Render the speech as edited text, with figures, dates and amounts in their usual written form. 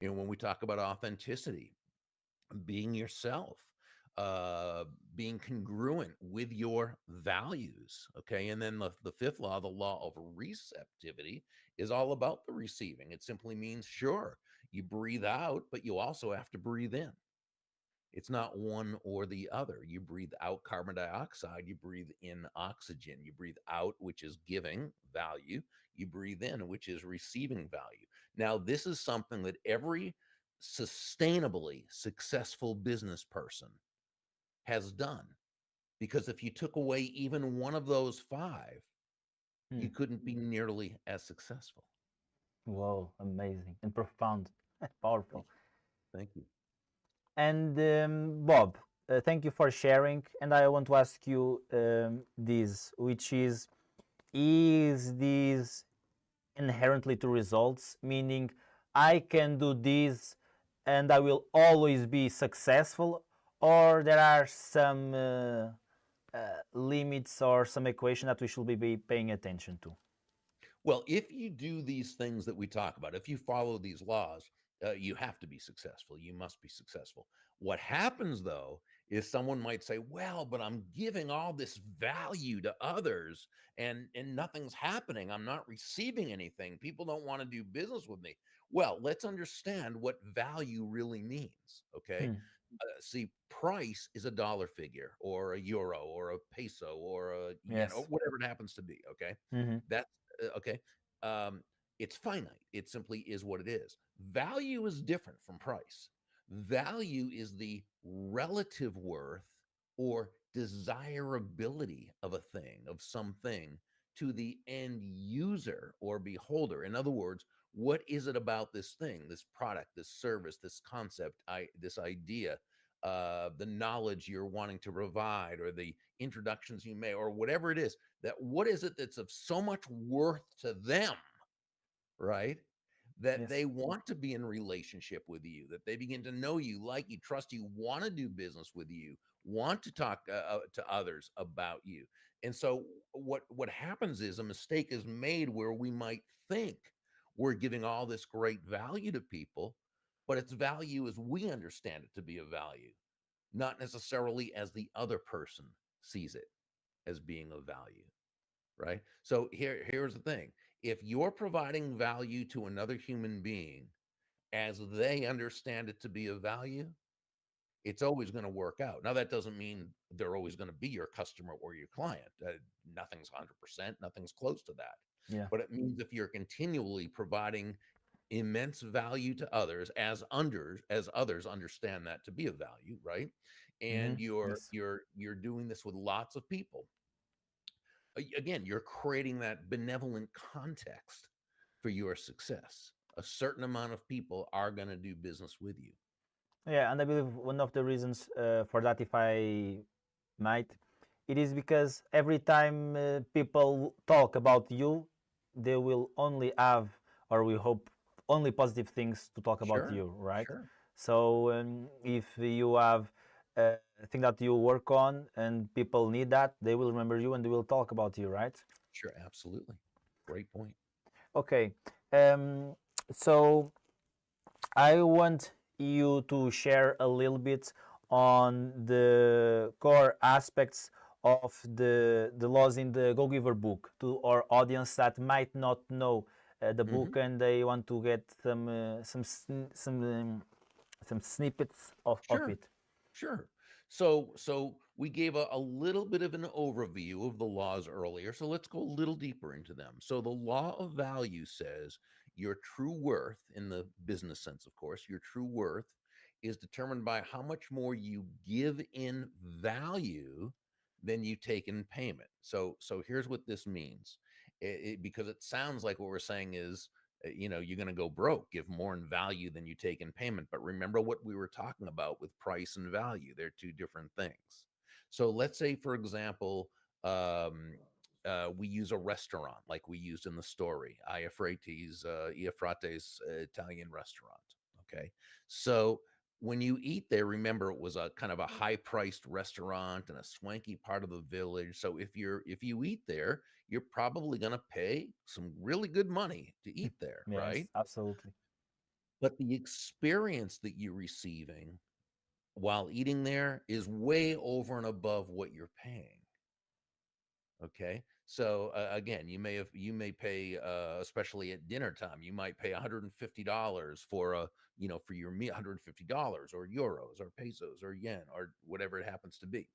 When we talk about authenticity, being yourself, uh, being congruent with your values. Okay. And then the fifth law, the law of receptivity, is all about the receiving. It simply means, sure, you breathe out, but you also have to breathe in. It's not one or the other. You breathe out carbon dioxide, you breathe in oxygen. You breathe out, which is giving value. You breathe in, which is receiving value. Now, this is something that every sustainably successful business person has done. Because if you took away even one of those five, Hmm. you couldn't be nearly as successful. Wow, amazing and profound, powerful. Thank you. Thank you. And Bob, thank you for sharing. And I want to ask you this, which is this inherently to results, meaning I can do this and I will always be successful, or there are some limits or some equation that we should be paying attention to? Well, if you do these things that we talk about, if you follow these laws, you have to be successful. You must be successful. What happens though is someone might say, "Well, but I'm giving all this value to others, and nothing's happening. I'm not receiving anything. People don't want to do business with me." Well, let's understand what value really means. Okay, Hmm. see, price is a dollar figure, or a euro, or a peso, or a yen, or Yes. whatever it happens to be. Okay, Mm-hmm. that's okay. Um, it's finite. It simply is what it is. Value is different from price. Value is the relative worth or desirability of a thing, of something, to the end user or beholder. In other words, what is it about this thing, this product, this service, this concept, this idea, the knowledge you're wanting to provide, or the introductions you may, or whatever it is, that what is it that's of so much worth to them, right? That Yes. they want to be in relationship with you, that they begin to know you, like you, trust you, want to do business with you, want to talk to others about you. And so what happens is a mistake is made where we might think we're giving all this great value to people, but its value as we understand it to be a value, not necessarily as the other person sees it as being of value, right? So here's the thing. If you're providing value to another human being as they understand it to be of value, it's always going to work out. Now, that doesn't mean they're always going to be your customer or your client. Nothing's 100%, nothing's close to that. Yeah. But it means if you're continually providing immense value to others, as others understand that to be of value, right? Mm-hmm. And you're Yes. you're you're doing this with lots of people. Again, you're creating that benevolent context for your success. A certain amount of people are going to do business with you. Yeah, and I believe one of the reasons for that, if I might, it is because every time people talk about you, they will only have, or we hope, only positive things to talk about Sure, you, right? sure, So if you have a thing that you work on and people need that, they will remember you and they will talk about you, right? sure, absolutely. Great point. Okay. Um, so I want you to share a little bit on the core aspects of the laws in the Go Giver book to our audience that might not know the Hmm. book and they want to get some snippets of Sure, it. sure. So we gave a little bit of an overview of the laws earlier. So let's go a little deeper into them. So the law of value says your true worth, in the business sense, of course, your true worth is determined by how much more you give in value than you take in payment. So here's what this means. Because it sounds like what we're saying is, you're going to go broke, give more in value than you take in payment. But remember what we were talking about with price and value. They're two different things. So let's say, for example, we use a restaurant like we used in the story, Iafrate's Italian restaurant. Okay. So when you eat there, remember it was a kind of a high-priced restaurant in a swanky part of the village. So if you eat there, you're probably going to pay some really good money to eat there, right? Yes, absolutely. but the experience that you're receiving while eating there is way over and above what you're paying. Okay. So again, you may pay especially at dinner time, you might pay $150 for a, for your meal, $150 or euros or pesos or yen or whatever it happens to be.